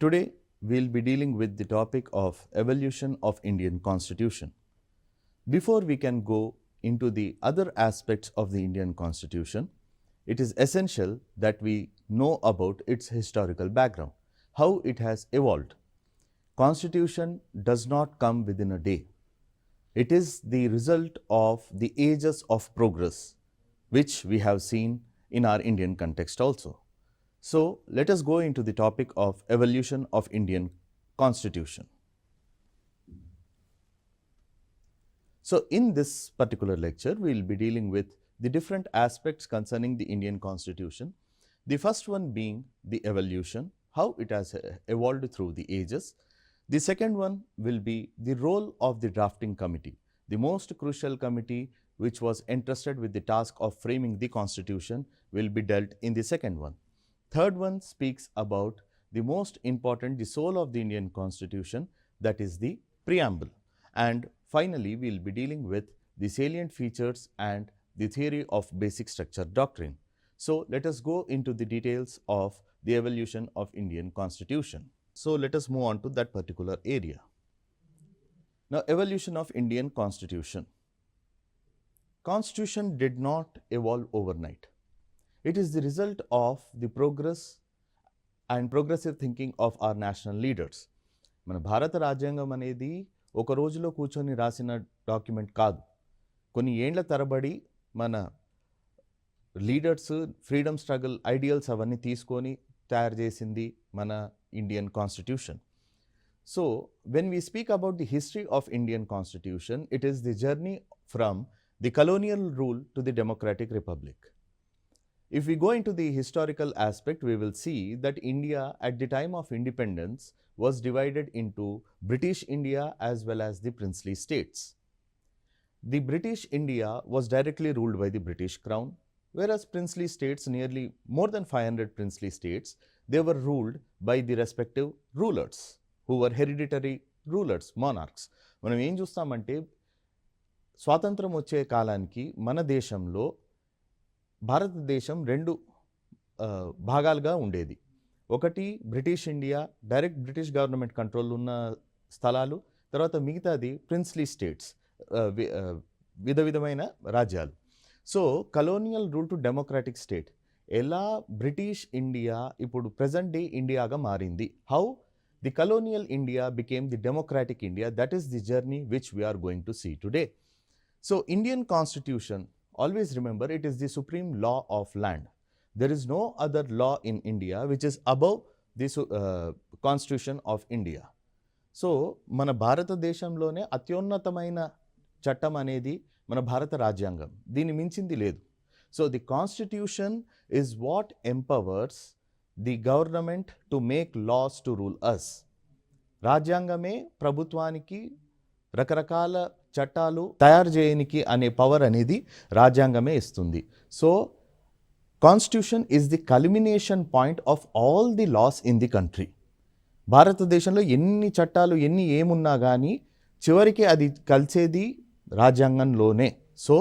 Today, we'll be dealing with the topic of evolution of Indian Constitution. Before we can go into the other aspects of the Indian Constitution, it is essential that we know about its historical background, how it has evolved. Constitution does not come within a day. It is the result of the ages of progress, which we have seen in our Indian context also. So, let us go into the topic of evolution of Indian Constitution. So, in this particular lecture, we will be dealing with the different aspects concerning the Indian Constitution. The first one being the evolution, how it has evolved through the ages. The second one will be the role of the drafting committee, the most crucial committee which was entrusted with the task of framing the Constitution will be dealt in the second one. Third one speaks about the most important, the soul of the Indian Constitution, that is the preamble. And finally, we will be dealing with the salient features and the theory of basic structure doctrine. So, let us go into the details of the evolution of Indian Constitution. So, let us move on to that particular area. Now, evolution of Indian Constitution. Constitution did not evolve overnight. It is the result of the progress and progressive thinking of our national leaders. మన భారత రాజ్యాంగం అనేది ఒక రోజులో కూర్చొని రాసిన document కాదు. కొన్ని ఏండ్ల తరబడి మన లీడర్స్ ఫ్రీడమ్ స్ట్రగుల్ ఐడియల్స్ అవన్నీ తీసుకొని తయారు చేసింది మన Indian constitution. So when we speak about the history of Indian constitution, it is the journey from the colonial rule to the democratic republic. If we go into the historical aspect, we will see that India at the time of independence was divided into British India as well as the princely states. The British India was directly ruled by the British Crown, whereas princely states, nearly more than 500 princely states, they were ruled by the respective rulers who were hereditary rulers, monarchs. మనం ఏం చూస్తామంటే స్వాతంత్రం వచ్చే కాలానికి మన దేశంలో భారతదేశం రెండు భాగాలుగా ఉండేది. ఒకటి British India, direct British government control ఉన్న స్థలాలు, తర్వాత మిగతాది ప్రిన్స్లీ స్టేట్స్, విధమైన రాజ్యాలు. So colonial rule to democratic state, ఎలా బ్రిటిష్ ఇండియా ఇప్పుడు ప్రెజెంట్ డే ఇండియాగా మారింది, how the colonial India became the democratic India, that is the journey which we are going to see today. So Indian Constitution, always remember, it is the supreme law of land. There is no other law in India which is above the Constitution of India. So మన భారతదేశంలోనే అత్యున్నతమైన చట్టం అనేది మన భారత రాజ్యాంగం, దీన్ని మించింది లేదు. So the constitution is what empowers the government to make laws to rule us. రాజ్యాంగమే ప్రభుత్వానికి రకరకాల చట్టాలు తయారు చేయనికి అనే పవర్ అనేది రాజ్యాంగమే ఇస్తుంది. So constitution is the culmination point of all the laws in the country. భారతదేశంలో ఎన్ని చట్టాలు ఏమున్నా కానీ చివరికి అది కలిసేది రాజ్యాంగంలోనే. So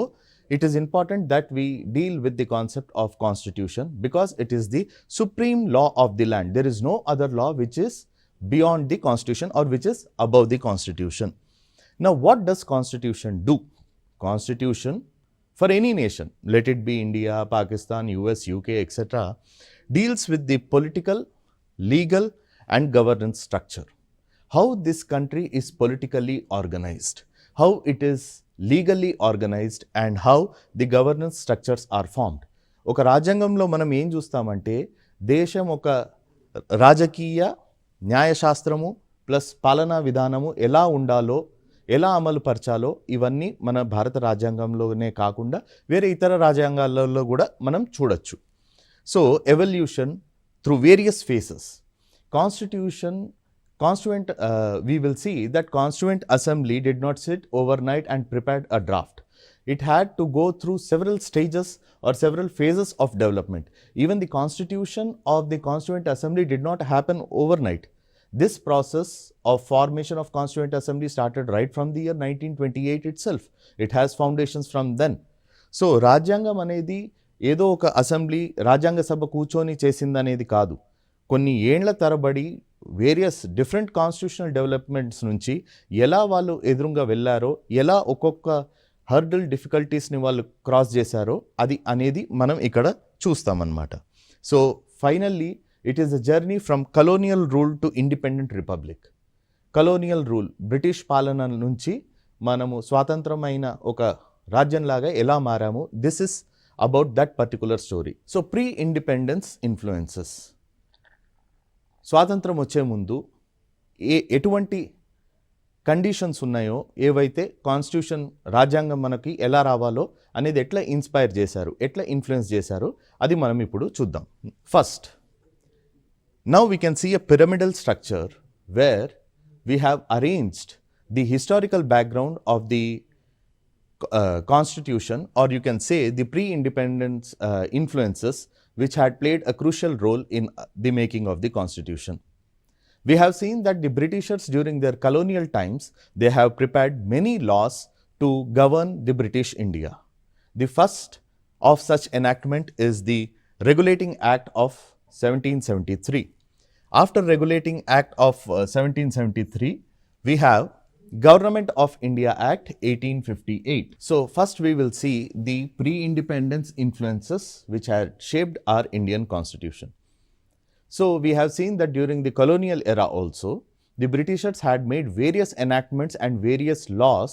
it is important that we deal with the concept of constitution because it is the supreme law of the land. There is no other law which is beyond the constitution or which is above the constitution. Now, what does constitution do? Constitution for any nation, let it be India, Pakistan, US, UK, etc., deals with the political, legal and governance structure. How this country is politically organized, how it is legally organized and how the governance structures are formed. ఒక రాజ్యాంగంలో మనం ఏం చూస్తామంటే దేశం ఒక రాజకీయ న్యాయశాస్త్రము plus పాలనా విధానము ఎలా ఉండాలో, ఎలా అమలు పరచాలో ఇవన్నీ మన భారత రాజ్యాంగంలోనే కాకుండా వేరే ఇతర రాజ్యాంగాలలో కూడా మనం చూడొచ్చు. So evolution through various faces. Constituent, we will see that Constituent Assembly did not sit overnight and prepared a draft. It had to go through several stages or several phases of development. Even the constitution of the Constituent Assembly did not happen overnight. This process of formation of Constituent Assembly started right from the year 1928 itself. It has foundations from then. So, రాజ్యాంగం అనేది ఏదో ఒక assembly రాజ్యాంగ సభ కూర్చొని చేసిందనేది కాదు. కొన్ని ఏండ్ల తరబడి వేరియస్ డిఫరెంట్ కాన్స్టిట్యూషనల్ డెవలప్మెంట్స్ నుంచి ఎలా వాళ్ళు ఎదురుగా వెళ్ళారో, ఎలా ఒక్కొక్క హర్డల్ డిఫికల్టీస్ని వాళ్ళు క్రాస్ చేశారో అది అనేది మనం ఇక్కడ చూస్తామన్నమాట. So finally it is a journey from colonial rule to independent republic. Colonial rule, British పాలన నుంచి మనము స్వాతంత్రమైన ఒక రాజ్యంలాగా ఎలా మారాము, this is about that particular story. So pre independence influences. స్వాతంత్రం వచ్చే ముందు ఎటువంటి కండిషన్స్ ఉన్నాయో, ఏవైతే కాన్స్టిట్యూషన్ రాజ్యాంగం మనకి ఎలా రావాలో అనేది ఎట్లా ఇన్స్పైర్ చేశారు, ఎట్లా ఇన్ఫ్లుయెన్స్ చేశారు, అది మనం ఇప్పుడు చూద్దాం. First, now we can see a pyramidal structure where we have arranged the historical background of the constitution, or you can say the pre-independence influences which had played a crucial role in the making of the constitution. We have seen that the Britishers during their colonial times, they have prepared many laws to govern the British India. The first of such enactment is the Regulating Act of 1773. After Regulating Act of 1773, we have Government of India Act 1858. So first we will see the pre-independence influences which had shaped our Indian constitution. So we have seen that during the colonial era also, the Britishers had made various enactments and various laws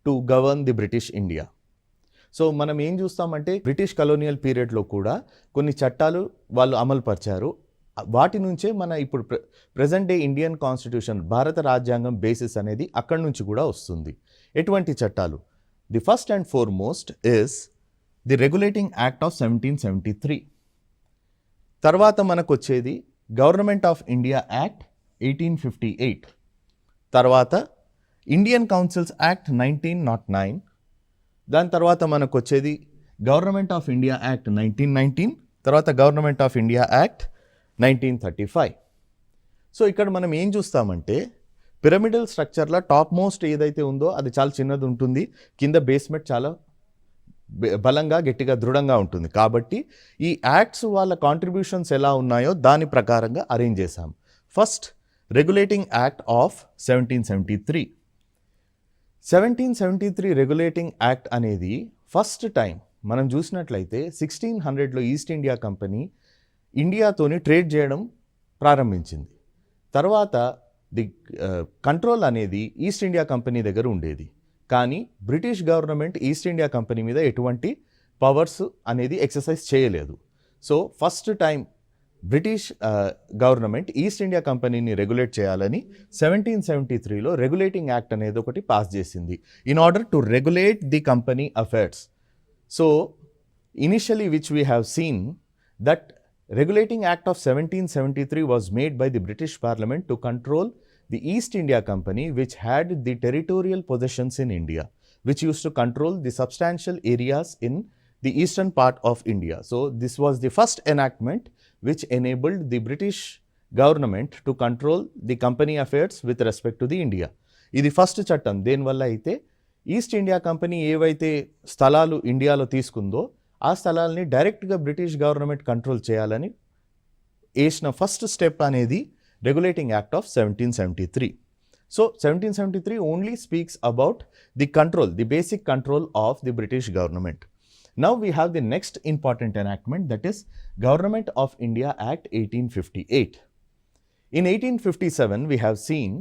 to govern the British India. So మనం ఏం చూస్తామంటే British colonial పీరియడ్లో కూడా కొన్ని చట్టాలు వాళ్ళు అమలు పరిచారు. వాటి నుంచే మన ఇప్పుడు ప్రెజెంట్ డే ఇండియన్ కాన్స్టిట్యూషన్, భారత రాజ్యాంగం బేసిస్ అనేది అక్కడి నుంచి కూడా వస్తుంది. ఎటువంటి చట్టాలు? The first and foremost is the regulating act of 1773. తర్వాత మనకు వచ్చేది గవర్నమెంట్ ఆఫ్ ఇండియా యాక్ట్ 1858. తర్వాత ఇండియన్ కౌన్సిల్స్ యాక్ట్ 1909. దాని తర్వాత మనకు వచ్చేది గవర్నమెంట్ ఆఫ్ ఇండియా యాక్ట్ 1919. తర్వాత government of India act 1935. So ఇక్కడ మనం ఏం చూస్తామంటే పిరమిడల్ స్ట్రక్చర్లో టాప్ మోస్ట్ ఏదైతే ఉందో అది చాలా చిన్నది ఉంటుంది, కింద బేస్మెంట్ చాలా బలంగా గట్టిగా దృఢంగా ఉంటుంది. కాబట్టి ఈ యాక్ట్స్ వాళ్ళ కాంట్రిబ్యూషన్స్ ఎలా ఉన్నాయో దాని ప్రకారంగా అరేంజ్ చేశాం. First, regulating act of 1773. 1773 regulating act అనేది ఫస్ట్ టైం మనం చూసినట్లయితే 1600లో ఈస్ట్ ఇండియా కంపెనీ ఇండియాతోని ట్రేడ్ చేయడం ప్రారంభించింది. తర్వాత ది కంట్రోల్ అనేది ఈస్ట్ ఇండియా కంపెనీ దగ్గర ఉండేది. కానీ British government east India company మీద ఎటువంటి పవర్స్ అనేది ఎక్సర్సైజ్ చేయలేదు. So first time British government east India కంపెనీని రెగ్యులేట్ చేయాలని 1773లో రెగ్యులేటింగ్ యాక్ట్ అనేది ఒకటి పాస్ చేసింది, in order to regulate the company affairs. So initially which we have seen that Regulating Act of 1773 was made by the British Parliament to control the East India Company, which had the territorial possessions in India, which used to control the substantial areas in the eastern part of India. So this was the first enactment which enabled the British government to control the company affairs with respect to the India. ఇది first చట్టం. దేనివల్ల అయితే east India company ఏవైతే స్థలాలు ఇండియాలో తీసుకుందో ఆ స్థలాల్ని డైరెక్ట్గా బ్రిటిష్ గవర్నమెంట్ కంట్రోల్ చేయాలని వేసిన ఫస్ట్ స్టెప్ అనేది regulating act of 1773. So 1773 only speaks about the control, the basic control of the British government. Now we have the next important enactment, that is government of India act 1858. In 1857 we have seen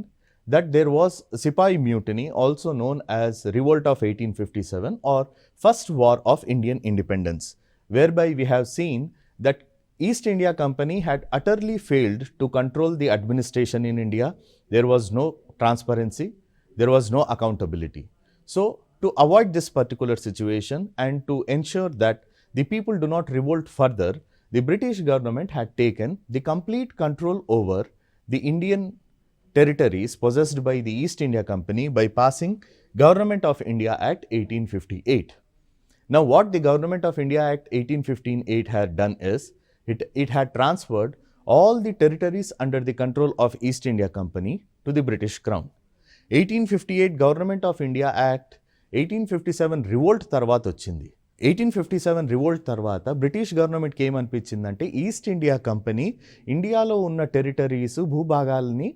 that there was Sipahi Mutiny, also known as Revolt of 1857 or First War of Indian Independence, whereby we have seen that East India Company had utterly failed to control the administration in India. There was no transparency, there was no accountability. So to avoid this particular situation and to ensure that the people do not revolt further, the British government had taken the complete control over the Indian territories possessed by the East India Company by passing Government of India Act 1858. Now what the Government of India Act 1858 had done is, it had transferred all the territories under the control of East India Company to the British Crown. 1858 Government of India Act 1857 revolt తర్వాత వచ్చింది. 1857 revolt తర్వాత British గవర్నమెంట్కి ఏమనిపించిందంటే east India company ఇండియాలో ఉన్న territories భూభాగాల్ని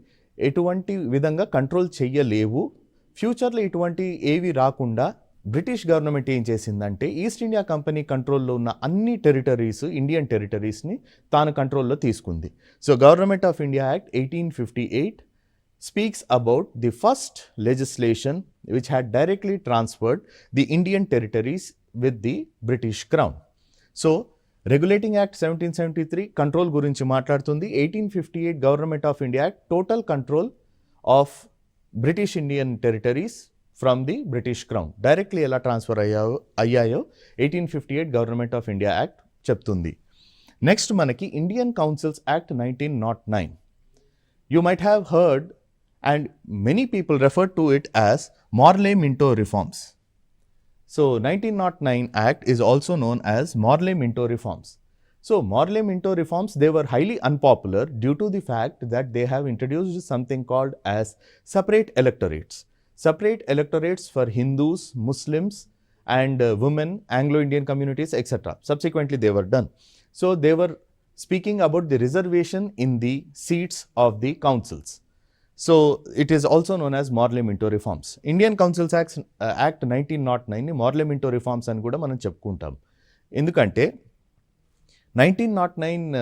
ఎటువంటి విధంగా control చెయ్యలేవు, ఫ్యూచర్లో ఇటువంటి ఏవి రాకుండా బ్రిటిష్ గవర్నమెంట్ ఏం చేసిందంటే ఈస్ట్ ఇండియా కంపెనీ కంట్రోల్లో ఉన్న అన్ని టెరిటరీస్, ఇండియన్ టెరిటరీస్ని తాను కంట్రోల్లో తీసుకుంది. So government of India act 1858 speaks about the first legislation which had directly transferred the Indian territories with the British Crown. So, Regulating Act 1773 control గురించి మాట్లాడుతుంది. 1858 Government of India Act total control of British Indian territories from the British Crown. Directly ఎలా transfer అయ్యాయో 1858 Government of India Act చెప్తుంది. Next మనకి Indian councils act 1909. You might have heard and many people refer to it as Morley-Minto reforms. So 1909 Act is also known as Morley-Minto reforms. So Morley-Minto reforms, they were highly unpopular due to the fact that they have introduced something called as separate electorates. Separate electorates for Hindus, Muslims and women, Anglo-Indian communities, etc. Subsequently they were done. So they were speaking about the reservation in the seats of the councils. So it is also known as Morley-Minto reforms. Indian Councils Act 1909 ని Morley-Minto reforms అని కూడా మనం చెప్పుకుంటాం. ఎందుకంటే 1909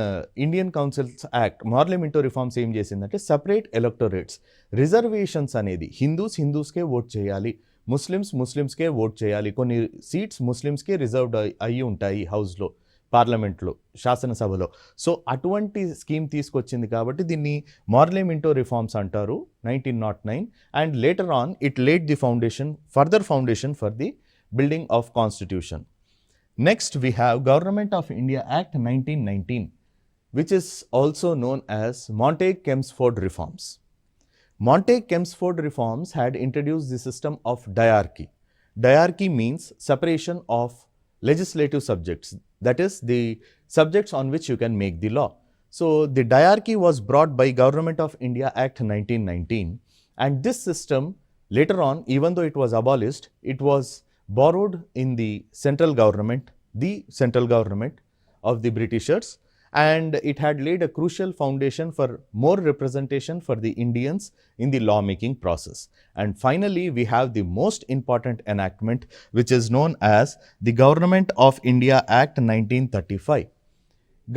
Indian councils act Morley-Minto reforms ఏం చేసిందంటే separate electorates, reservations అనేది హిందూస్కే vote చేయాలి, ముస్లిమ్స్కే ఓట్ చేయాలి, కొన్ని సీట్స్ ముస్లిమ్స్కే రిజర్వ్డ్ అయ్యి ఉంటాయి హౌస్లో, పార్లమెంట్లో, శాసనసభలో. సో అటువంటి స్కీమ్ తీసుకొచ్చింది కాబట్టి దీన్ని Morley-Minto రిఫార్మ్స్ అంటారు 1909. And later on it laid the further foundation for the building of constitution. Next we have government of India act 1919 which is also known as Montague-Chelmsford reforms. Montague-Chelmsford reforms had introduced the system of diarchy. Diarchy means separation of legislative subjects, that is the subjects on which you can make the law. So the diarchy was brought by Government of India Act 1919, and this system later on, even though it was abolished, it was borrowed in the central government of the Britishers, and it had laid a crucial foundation for more representation for the Indians in the lawmaking process. And finally, we have the most important enactment, which is known as the Government of India Act 1935.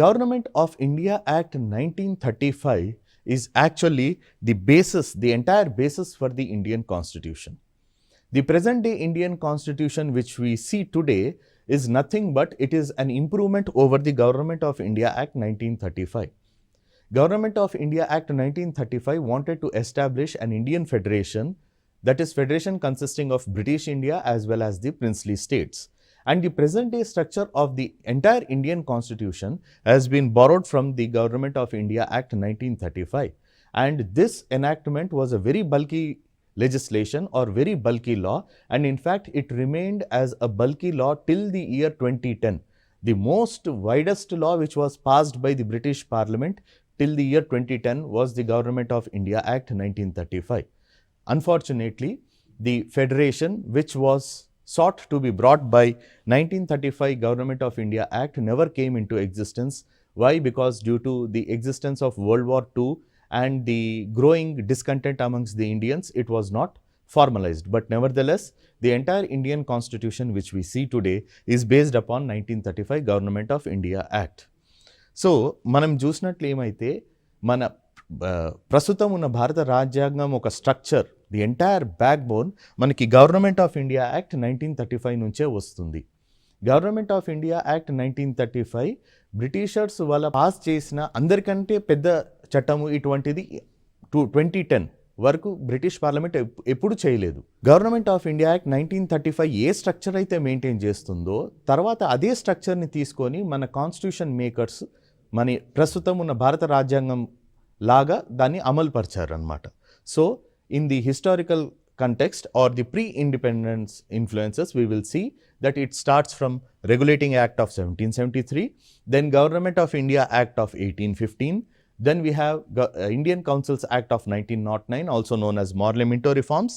Government of India Act 1935 is actually the entire basis for the Indian Constitution. The present day Indian Constitution which we see today is nothing but it is an improvement over the Government of India Act 1935. Government of India Act 1935 wanted to establish an Indian federation, that is federation consisting of British India as well as the princely states. And the present day structure of the entire Indian Constitution has been borrowed from the Government of India Act 1935. And this enactment was a very bulky legislation or very bulky law, and in fact it remained as a bulky law till the year 2010. The most widest law which was passed by the British Parliament till the year 2010 was the Government of India Act 1935. Unfortunately, the federation which was sought to be brought by 1935 Government of India Act never came into existence. Why? Because due to the existence of World War II and the growing discontent amongst the Indians, it was not formalized. But nevertheless, the entire Indian Constitution which we see today is based upon 1935 Government of India Act. So, మనం చూసినట్లు ఏమైతే మన ప్రస్తుతం ఉన్న భారత రాజ్యాంగం ఒక structure, the entire back bone మనకి గవర్నమెంట్ ఆఫ్ ఇండియా యాక్ట్ 1935 నుంచే వస్తుంది. Government of India act 1935 Britishers వాళ్ళ పాస్ చేసిన అందరికంటే పెద్ద చట్టము ఇటువంటిది 2010 వరకు బ్రిటిష్ పార్లమెంట్ ఎప్పుడు చేయలేదు. Government of India act 1935 A structure అయితే మెయింటైన్ చేస్తుందో తర్వాత అదే స్ట్రక్చర్ని తీసుకొని మన కాన్స్టిట్యూషన్ మేకర్స్ మన ప్రస్తుతం ఉన్న భారత రాజ్యాంగం లాగా దాన్ని అమలుపరిచారనమాట. So in the historical context or the pre-independence influences, we will see that it starts from Regulating Act of 1773, then Government of India Act of 1815, then we have Indian Councils Act of 1909, also known as Morley-Minto reforms,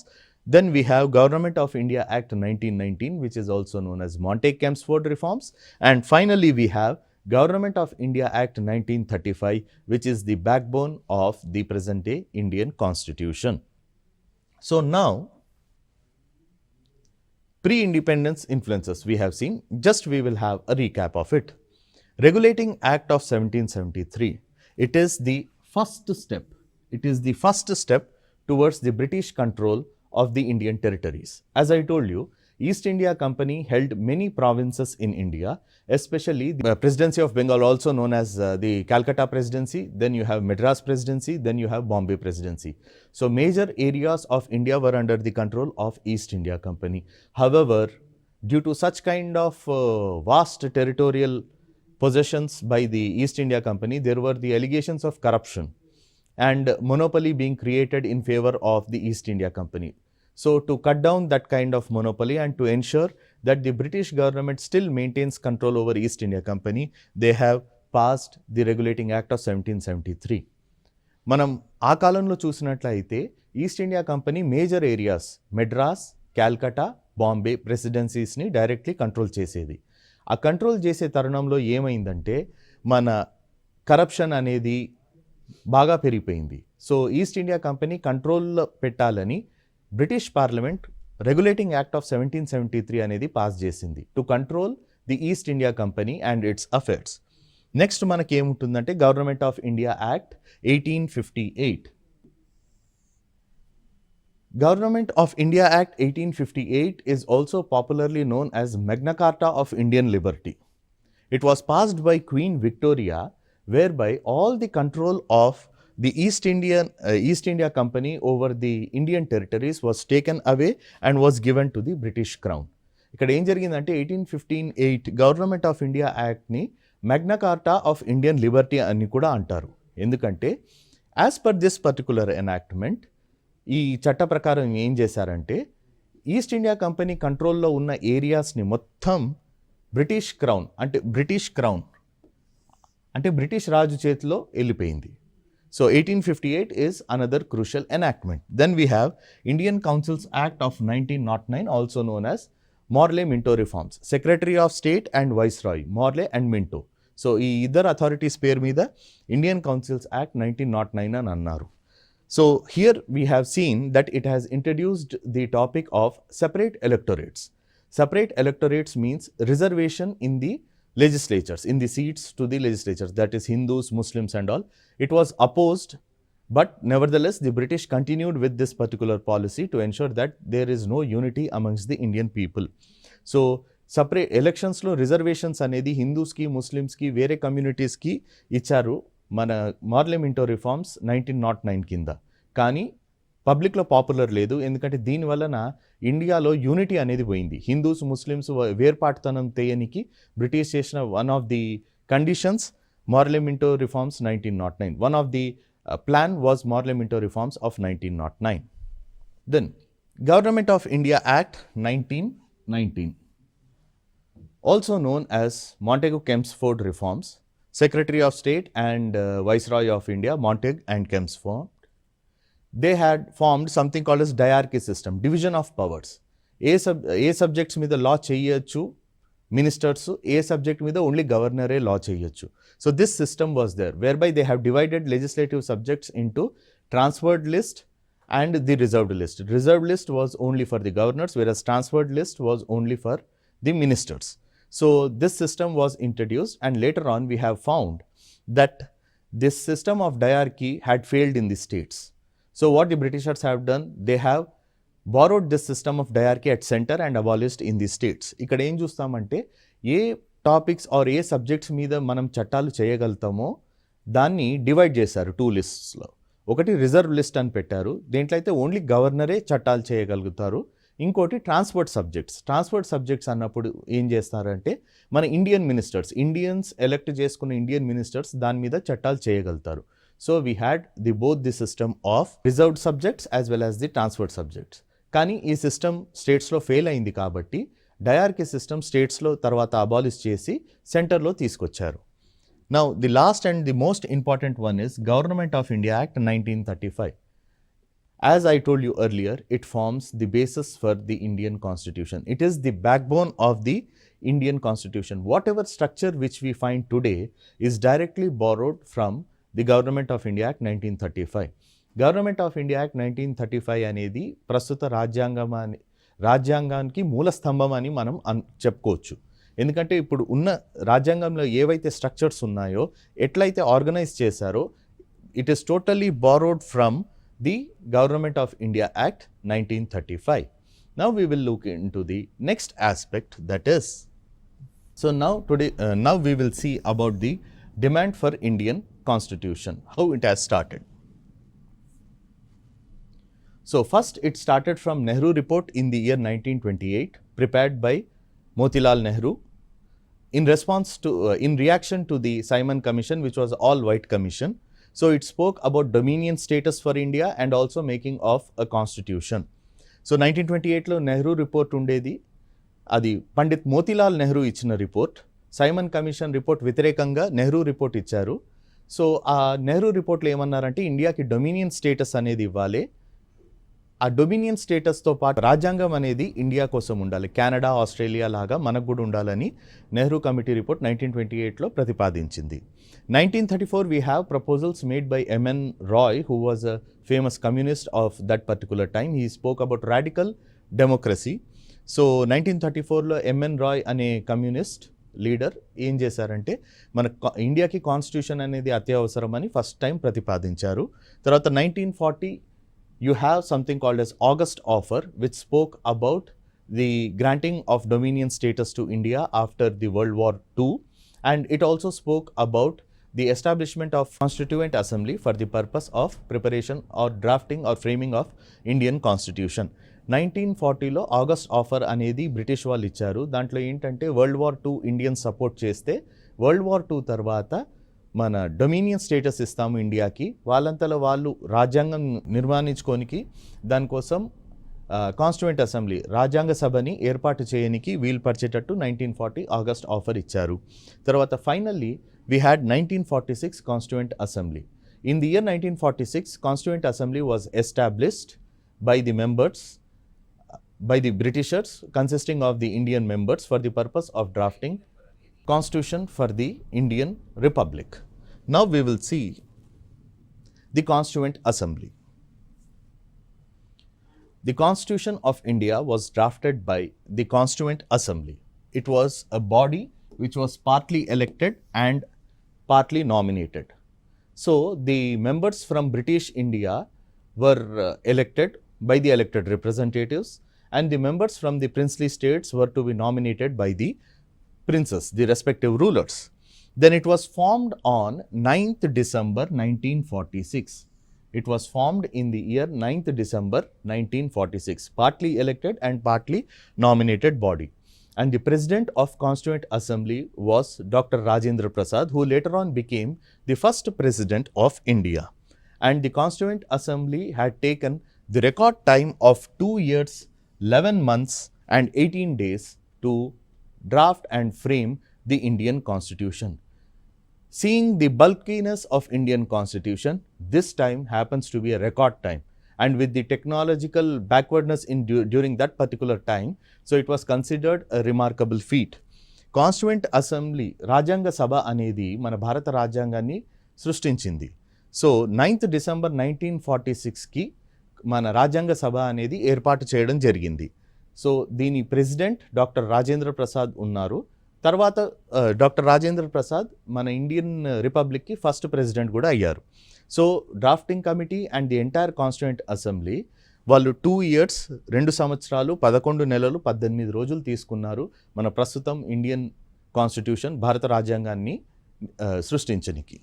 Then we have Government of India Act 1919, which is also known as Montague-Chelmsford reforms. And finally, we have Government of India Act 1935, which is the backbone of the present day Indian Constitution. So now, pre-independence influences we have seen, just we will have a recap of it. Regulating Act of 1773, it is the first step. It is the first step towards the British control of the Indian territories. As I told you, East India Company held many provinces in India, especially the Presidency of Bengal, also known as the Calcutta Presidency, then you have Madras Presidency, then you have Bombay Presidency. So major areas of India were under the control of East India Company. However, due to such kind of vast territorial possessions by the East India Company, there were the allegations of corruption and monopoly being created in favor of the East India Company. So to cut down that kind of monopoly and to ensure that the British government still maintains control over East India Company, they have passed the Regulating Act of 1773. మనం ఆ కాలంలో చూసినట్లయితే East India company major areas Madras, Calcutta, Bombay ప్రెసిడెన్సీస్ని directly control చేసేది. ఆ control చేసే తరుణంలో ఏమైందంటే మన కరప్షన్ అనేది బాగా పెరిగిపోయింది. సో ఈస్ట్ ఇండియా కంపెనీ కంట్రోల్లో పెట్టాలని British parliament regulating act of 1773 అనేది పాస్ చేసింది to control the east India company and it's affairs. Next మనకి ఏముంటుందంటే government of India act 1858. Government of India Act 1858 is also popularly known as Magna Carta of Indian Liberty. It was passed by Queen Victoria, whereby all the control of the East India Company over the Indian territories was taken away and was given to the British Crown. ఇక్కడ ఏం జరిగిందంటే 1858 government of India యాక్ట్ని Magna Carta of Indian liberty అని కూడా అంటారు. ఎందుకంటే as per this particular enactment, ఈ చట్ట ప్రకారం ఏం చేశారంటే ఈస్ట్ ఇండియా కంపెనీ కంట్రోల్లో ఉన్న ఏరియాస్ని మొత్తం బ్రిటిష్ క్రౌన్ అంటే బ్రిటిష్ రాజు చేతిలో వెళ్ళిపోయింది. So 1858 is another crucial enactment. Then we have Indian Councils Act of 1909, also known as Morley-Minto reforms. Secretary of State and Viceroy, Morley and Minto. So ఈ ఇద్దరు authorities పేరు మీద ఇండియన్ కౌన్సిల్స్ యాక్ట్ 1909 అని అన్నారు. So here we have seen that it has introduced the topic of separate electorates. Separate electorates means reservation in the legislatures, in the seats to the legislatures, that is Hindus, Muslims and all. It was opposed, but nevertheless the British continued with this particular policy to ensure that there is no unity amongst the Indian people. So separate elections లో reservations అనేది హిందూస్కి, ముస్లిమ్స్కి, వేరే కమ్యూనిటీస్కి ఇచ్చారు మన మార్లెమింటో reforms 1909 కింద. కానీ పబ్లిక్లో popular లేదు, ఎందుకంటే దీనివలన ఇండియాలో యూనిటీ అనేది పోయింది. హిందూస్, ముస్లిమ్స్ వేర్పాటుతనం తేయనికి బ్రిటిష్ చేసిన one of the conditions Morley Minto reforms 1909. One of the plan was Morley Minto reforms of 1909. Then government of India act 1919, also known as Montagu-Chelmsford reforms. Secretary of State and Viceroy of India, Montagu and Chelmsford, they had formed something called as diarchy system, division of powers. ఏ subjects మీద law చేయొచ్చు ministers, ఏ subject మీద only గవర్నరే law చేయొచ్చు. So this system was there whereby they have divided legislative subjects into transferred list and the reserved list. Reserved list was only for the governors, whereas transferred list was only for the ministers. So this system was introduced, and later on we have found that this system of diarchy had failed in the states. So what the Britishers have done, they have borrowed this system of diarchy at center and abolished in the states. ఇక్కడ ఏం చూస్తామంటే ఏ topics are A subjects మీద మనం చట్టాలు చేయగలుగుతామో దాన్ని divide చేశారు 2 లిస్ట్స్లో. ఒకటి reserve list అని పెట్టారు, దేంట్లో అయితే ఓన్లీ గవర్నరే చట్టాలు చేయగలుగుతారు. ఇంకోటి ట్రాన్స్ఫర్డ్ సబ్జెక్ట్స్ అన్నప్పుడు ఏం చేస్తారంటే మన ఇండియన్స్ ఎలక్ట్ చేసుకున్న ఇండియన్ మినిస్టర్స్ దాని మీద చట్టాలు చేయగలుగుతారు. So we had both the system of reserved subjects as well as the transferred subjects. కానీ ఈ సిస్టమ్ స్టేట్స్లో ఫెయిల్ అయింది కాబట్టి డయార్కీ సిస్టమ్ స్టేట్స్లో తర్వాత అబాలిష్ చేసి సెంటర్లో తీసుకొచ్చారు. Now, the last and the most important one is Government of India Act 1935. As I told you earlier, it forms the basis for the Indian constitution. It is the backbone of the Indian constitution. Whatever structure which we find today is directly borrowed from the Government of India Act 1935. Government of India Act 1935 అనేది ప్రస్తుత రాజ్యాంగానికి మూల స్తంభం అని మనం చెప్పుకోవచ్చు. ఎందుకంటే ఇప్పుడు ఉన్న రాజ్యాంగంలో ఏవైతే స్ట్రక్చర్స్ ఉన్నాయో, ఎట్లయితే ఆర్గనైజ్ చేశారో, it is totally borrowed from the Government of India Act 1935. Now we will look into the next aspect, that is, so now we will see about the demand for Indian constitution, how it has started. So first it started from Nehru report in the year 1928, prepared by Motilal Nehru in reaction to the Simon Commission, which was all white commission. So it spoke about dominion status for India and also making of a constitution. So 1928లో Nehru report ఉండేది. అది పండిత్ మోతీలాల్ నెహ్రూ ఇచ్చిన report. Simon commission report వ్యతిరేకంగా Nehru report ఇచ్చారు. So ఆ నెహ్రూ రిపోర్ట్లో ఏమన్నారంటే ఇండియాకి డొమినియన్ స్టేటస్ అనేది ఇవ్వాలి. ఆ డొమినియన్ స్టేటస్తో పాటు రాజ్యాంగం అనేది ఇండియా కోసం ఉండాలి. కెనడా, ఆస్ట్రేలియా లాగా మనకు కూడా ఉండాలని నెహ్రూ కమిటీ రిపోర్ట్ 1928లో ప్రతిపాదించింది. 1934 we have proposals made by M.N. Roy, who was a famous communist of that particular time. He spoke about radical democracy. So 1934లో M.N. Roy అనే కమ్యూనిస్ట్ లీడర్ ఏం చేశారంటే మన ఇండియాకి కాన్స్టిట్యూషన్ అనేది అత్యవసరమని ఫస్ట్ టైం ప్రతిపాదించారు. తర్వాత 1940 you have something called as August Offer, which spoke about the granting of dominion status to India after the World War II, and it also spoke about the establishment of Constituent Assembly for the purpose of preparation or drafting or framing of Indian Constitution. 1940లో August offer అనేది British వాళ్ళు ఇచ్చారు. దాంట్లో ఏంటంటే world war II Indian support చేస్తే world war II తర్వాత మన dominion status ఇస్తాము ఇండియాకి, వాళ్ళంతలో వాళ్ళు రాజ్యాంగం నిర్మాణించుకోనికి దానికోసం కాన్స్టిట్యూయెంట్ అసెంబ్లీ రాజ్యాంగ సభని ఏర్పాటు చేయడానికి వీలు పరిచేటట్టు 1940 ఆగస్ట్ ఆఫర్ ఇచ్చారు. తర్వాత finally we had 1946 Constituent Assembly. In the year 1946, Constituent Assembly was established by the members, by the Britishers, consisting of the Indian members for the purpose of drafting Constitution for the Indian Republic. Now we will see the Constituent Assembly. The Constitution of India was drafted by the Constituent Assembly. It was a body which was partly elected and partly nominated. So the members from British India were elected by the elected representatives, and the members from the princely states were to be nominated by the princes, the respective rulers. Then it was formed on 9th December 1946. It was formed in the year 9th December 1946, partly elected and partly nominated body. And the president of Constituent Assembly was Dr. Rajendra Prasad, who later on became the first president of India. And the Constituent Assembly had taken the record time of 2 years, 11 months and 18 days to draft and frame the Indian Constitution. Seeing the bulkiness of Indian Constitution, this time happens to be a record time. And with the technological backwardness during that particular time, so it was considered a remarkable feat. Constituent Assembly, రాజ్యాంగ సభ అనేది మన భారత రాజ్యాంగాన్ని సృష్టించింది. So 9th December 1946కి మన రాజ్యాంగ సభ అనేది ఏర్పాటు చేయడం జరిగింది. సో దీని ప్రెసిడెంట్ డాక్టర్ రాజేంద్ర ప్రసాద్ ఉన్నారు. తర్వాత డాక్టర్ రాజేంద్ర ప్రసాద్ మన ఇండియన్ రిపబ్లిక్కి ఫస్ట్ ప్రెసిడెంట్ కూడా అయ్యారు. So drafting committee and the entire constituent assembly వాళ్ళు 2 years 2 సంవత్సరాలు 11 నెలలు 18 రోజులు తీసుకున్నారు మన ప్రస్తుతం ఇండియన్ కాన్స్టిట్యూషన్ భారత రాజ్యాంగాన్ని సృష్టించడానికి.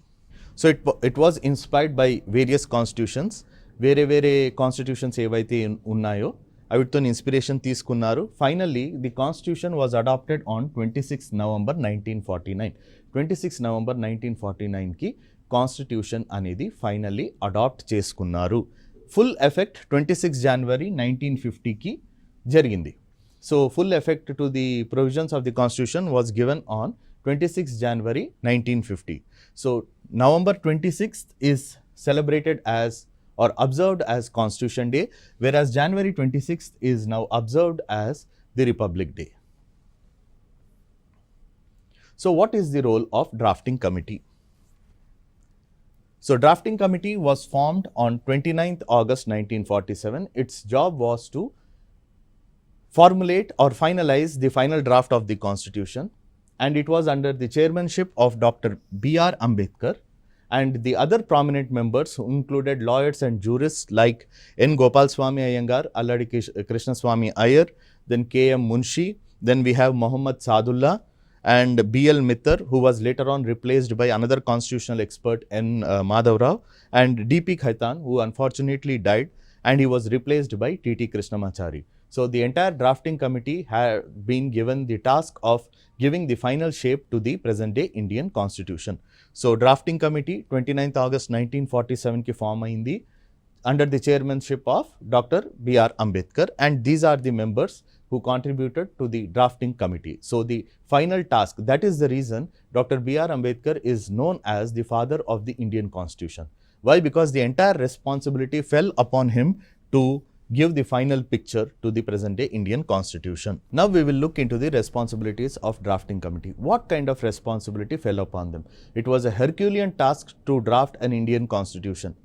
So it was inspired by various constitutions. వేరే కాన్స్టిట్యూషన్స్ ఏవైతే ఉన్నాయో అవిటితో ఇన్స్పిరేషన్ తీసుకున్నారు. Finally the constitution was adopted on 26 November 1949. 26 November 1949కి కాన్స్టిట్యూషన్ అనేది ఫైనల్లీ అడాప్ట్ చేసుకున్నారు. ఫుల్ ఎఫెక్ట్ 26 January 1950కి జరిగింది. So full effect to the provisions of the constitution was given on 26 January 1950. సో November 26th is celebrated as or observed as Constitution Day, whereas January 26th is now observed as the Republic Day. So what is the role of drafting committee? So drafting committee was formed on 29th August 1947. Its job was to formulate or finalize the final draft of the constitution, and it was under the chairmanship of Dr. B.R. Ambedkar, and the other prominent members who included lawyers and jurists like N. Gopalswamy Iyengar, Alladi Krishnaswamy Iyer, then K.M. Munshi, then we have Muhammad Sadullah and B.L. Mittar, who was later on replaced by another constitutional expert N. Madhav Rao, and D.P. Khaitan, who unfortunately died, and he was replaced by T.T. Krishnamachari. So the entire drafting committee had been given the task of giving the final shape to the present day Indian constitution. So drafting committee 29th August 1947 ki form ayindi under the chairmanship of Dr. B.R. Ambedkar, and these are the members who contributed to the drafting committee. So the final task, that is the reason Dr. B.R. Ambedkar is known as the father of the Indian constitution. Why? Because the entire responsibility fell upon him to give the final picture to the present day Indian constitution. Now we will look into the responsibilities of drafting committee. What kind of responsibility fell upon them? It was a Herculean task to draft an Indian constitution.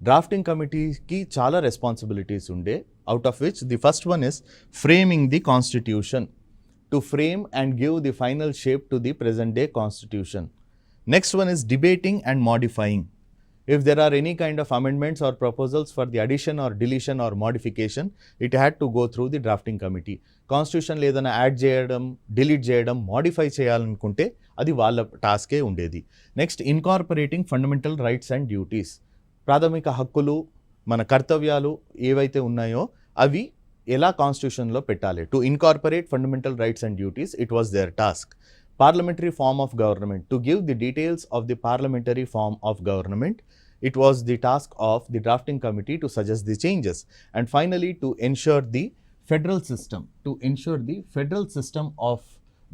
Drafting committee ki chala responsibilities unde, out of which the first one is framing the constitution, to frame and give the final shape to the present day constitution. Next one is debating and modifying. If there are any kind of amendments or proposals for the addition or deletion or modification, it had to go through the drafting committee. Constitution లేదన్నా add చేయడం, delete చేయడం, modify చేయాలనుకుంటే అది వాళ్ళ టాస్కే ఉండేది. Next incorporating fundamental rights and duties. ప్రాథమిక హక్కులు, మన కర్తవ్యాలు ఏవైతే ఉన్నాయో అవి ఎలా కాన్స్టిట్యూషన్లో పెట్టాలి. To incorporate fundamental rights and duties, it was their task. Parliamentary form of government, to give the details of the parliamentary form of government, it was the task of the drafting committee to suggest the changes. And finally, to ensure the federal system, of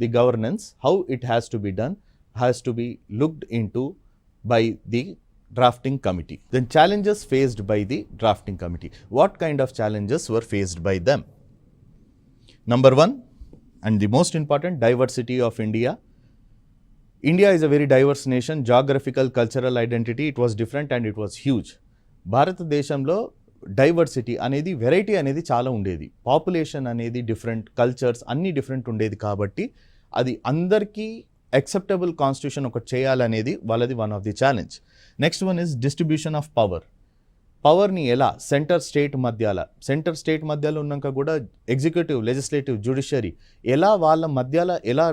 the governance, how it has to be done, has to be looked into by the drafting committee. Then challenges faced by the drafting committee. What kind of challenges were faced by them? Number one, and the most important, diversity of India. India is a very diverse nation, geographical, cultural identity, it was different and it was huge. భారతదేశంలో diversity అనేది, variety అనేది చాలా ఉండేది. Population అనేది different, cultures అన్నీ different ఉండేది. కాబట్టి అది అందరికీ acceptable కాన్స్టిట్యూషన్ ఒకటి చేయాలనేది వాళ్ళది one of the challenge. Next one is distribution of power. పవర్ని ఎలా సెంటర్ స్టేట్ మధ్యలో ఉన్నాక కూడా ఎగ్జిక్యూటివ్, లెజిస్లేటివ్, జ్యుడిషియరీ ఎలా వాళ్ళ మధ్యలో ఎలా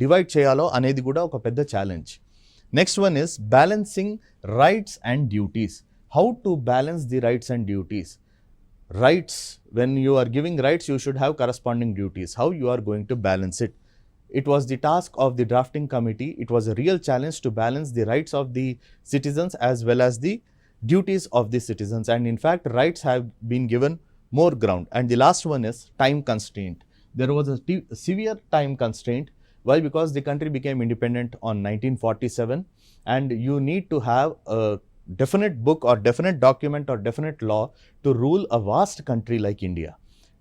డివైడ్ చేయాలో అనేది కూడా ఒక పెద్ద challenge. Next one is balancing rights and duties. How to balance the rights and duties. Rights, when you are giving rights, you should have corresponding duties. How you are going to balance it? It was the task of the drafting committee. It was a real challenge to balance the rights of the citizens as well as the duties of the citizens, and in fact rights have been given more ground. And the last one is time constraint. There was a severe time constraint. Why? Because the country became independent on 1947, and you need to have a definite book or definite document or definite law to rule a vast country like India.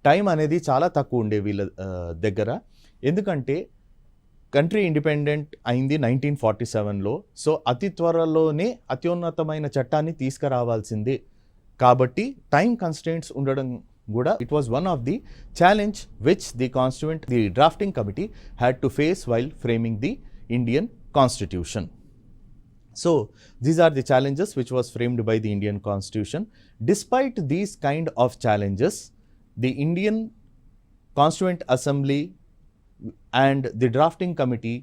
Time అనేది చాలా తక్కువ ఉండే వీళ్ళ దగ్గర. ఎందుకంటే country independent అయింది 1947లో. So అతి త్వరలోనే అత్యున్నతమైన చట్టాన్ని తీసుకురావాల్సిందే. కాబట్టి టైం కన్స్ట్రెయింట్స్ ఉండడం కూడా, it was one of the challenge which the drafting committee had to face while framing the Indian constitution. So these are the challenges which was framed by the Indian constitution. Despite these kind of challenges, the Indian Constituent Assembly and the drafting committee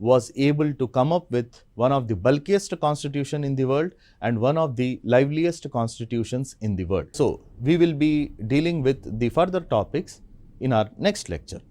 was able to come up with one of the bulkiest constitution in the world and one of the liveliest constitutions in the world. So we will be dealing with the further topics in our next lecture.